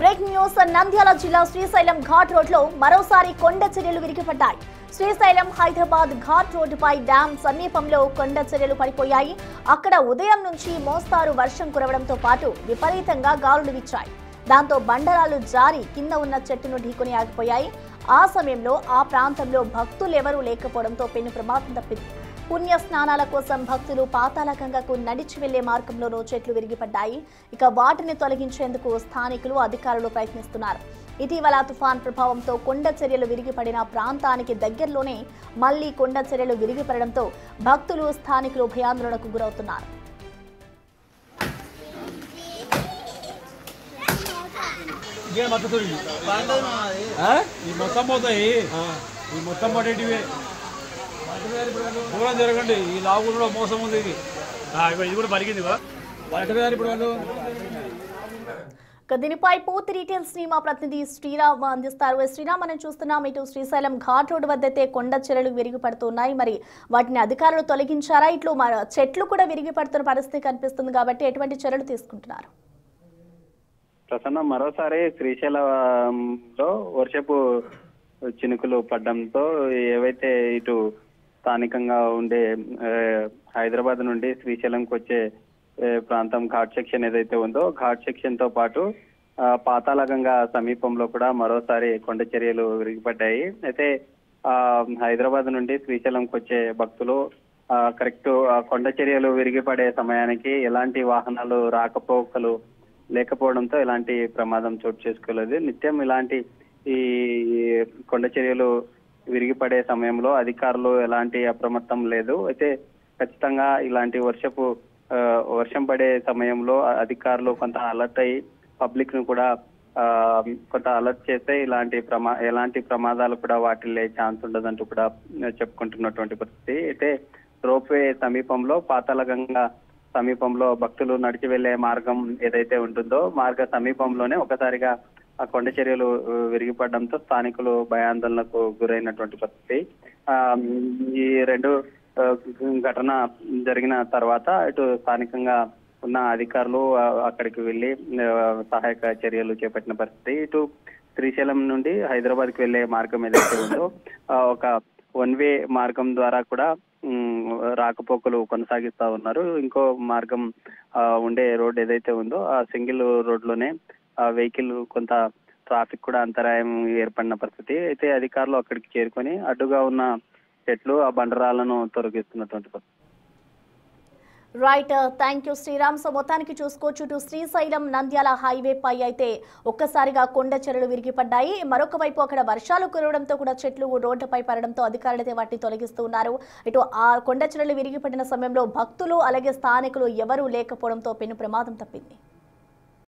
Breaking news Nandyal జిల్లా Srisailam ghat road లో మరోసారి కొండ చర్యలు విరిగిపడ్డాయి. శ్రీశైలం హైదరాబాద్ ఘాట్ రోడ్డుపై డ్యాం సమీపంలో కొండ చర్యలు పడిపోయాయి. అక్కడ ఉదయం నుంచి మోస్తారు వర్షం కురవడంతో పాటు విపరీతంగా గాలులు వీచాయి. దాంతో బండరాలు జారి కింద ఉన్న చెట్టును ఢీకొని ఆగిపోయాయి. ఆ సమయంలో ఆ ప్రాంతంలో భక్తులెవరూ లేకపోవడంతో పెను ప్రమాదం తప్పింది. పుణ్య స్నానాల కోసం భక్తులు పాతాళగంగకు నడిచి వెళ్లే మార్గంలోనూ చెట్లు విరిగిపడ్డాయి. ఇక వాటిని తొలగించేందుకు స్థానికులు అధికారులు ప్రయత్నిస్తున్నారు. ఇటీవల తుఫాన్ ప్రభావంతో కొండ చర్యలు విరిగిపడిన ప్రాంతానికి దగ్గరలోనే మళ్లీ కొండ చర్యలు విరిగిపడడంతో భక్తులు స్థానికులు భయాందోళనకు గురవుతున్నారు. దూరం జరగండి. ఈ లావు కూడా మోసం ఉంది. ఇది కూడా పరిగింది. దీనిపై పూర్తి డీటెయిల్స్ ని మా ప్రతినిధి శ్రీరామ్ అందిస్తారు. శ్రీరామ్, మనం చూస్తున్నాం ఇటు శ్రీశైలం ఘాట్ రోడ్డు వద్ద అయితే కొండ చర్యలు విరిగిపడుతున్నాయి. మరి వాటిని అధికారులు తొలగించారా? ఇట్లు చెట్లు కూడా విరిగిపడుతున్న పరిస్థితి కనిపిస్తుంది కాబట్టి ఎటువంటి చర్యలు తీసుకుంటున్నారు? ప్రసన్న, మరోసారి శ్రీశైలంలో వర్షపు చినుకులు పడడంతో ఏవైతే ఇటు స్థానికంగా ఉండే హైదరాబాద్ నుండి శ్రీశైలంకి వచ్చే ప్రాంతం ఘాట్ సెక్షన్ ఏదైతే ఉందో ఘాట్ సెక్షన్ తో పాటు పాతాళగంగా సమీపంలో కూడా మరోసారి కొండ చర్యలు విరిగిపడ్డాయి. అయితే హైదరాబాద్ నుండి శ్రీశైలంకి వచ్చే భక్తులు కరెక్ట్ కొండ చర్యలు విరిగిపడే సమయానికి ఎలాంటి వాహనాలు రాకపోకలు లేకపోవడంతో ఎలాంటి ప్రమాదం చోటు చేసుకోలేదు. నిత్యం ఇలాంటి ఈ కొండ చర్యలు విరిగిపడే సమయంలో అధికారులు ఎలాంటి అప్రమత్తం లేదు. అయితే ఖచ్చితంగా ఇలాంటి వర్షం పడే సమయంలో అధికారులు కొంత అలర్ట్ అయ్యి పబ్లిక్ ను కూడా కొంత అలర్ట్ చేస్తే ఎలాంటి ప్రమాదాలు కూడా వాటిల్లే ఛాన్స్ ఉండదంటూ కూడా చెప్పుకుంటున్నటువంటి పరిస్థితి. అయితే రోప్వే సమీపంలో పాతాళగంగా సమీపంలో భక్తులు నడిచి వెళ్లే మార్గం ఏదైతే ఉంటుందో మార్గ సమీపంలోనే ఒకసారిగా ఆ కొండ చర్యలు విరిగిపడడంతో స్థానికులు భయాందోళనకు గురైనటువంటి పరిస్థితి. ఈ రెండు ఘటన జరిగిన తర్వాత ఇటు స్థానికంగా ఉన్న అధికారులు అక్కడికి వెళ్లి సహాయక చర్యలు చేపట్టిన పరిస్థితి. ఇటు శ్రీశైలం నుండి హైదరాబాద్ కి వెళ్లే మార్గం ఏదైతే ఉందో ఒక వన్ వే మార్గం ద్వారా కూడా రాకపోకలు కొనసాగిస్తా ఉన్నారు. ఇంకో మార్గం ఉండే రోడ్ ఏదైతే ఉందో ఆ సింగిల్ రోడ్ లోనే వెహికల్ కొంత ట్రాఫిక్ కూడా అంతరాయం ఏర్పడిన పరిస్థితి. అయితే అధికారులు అక్కడికి చేరుకొని అడ్డుగా ఉన్న చెట్లు ఆ బండరాలను తొలగిస్తున్నటువంటి పరిస్థితి. Right, thank you Sriram. So మొత్తానికి చూసుకోవచ్చు శ్రీశైలం నంద్యాల హైవే పై అయితే ఒక్కసారిగా కొండ చర్యలు విరిగిపడ్డాయి. మరొక వైపు అక్కడ వర్షాలు కురవడంతో కూడా చెట్లు రోడ్డుపై పడడంతో అధికారులు అయితే వాటిని తొలగిస్తూ ఉన్నారు. ఇటు ఆ కొండ చర్యలు విరిగిపడిన సమయంలో భక్తులు అలాగే స్థానికులు ఎవరూ లేకపోవడంతో పెను ప్రమాదం తప్పింది.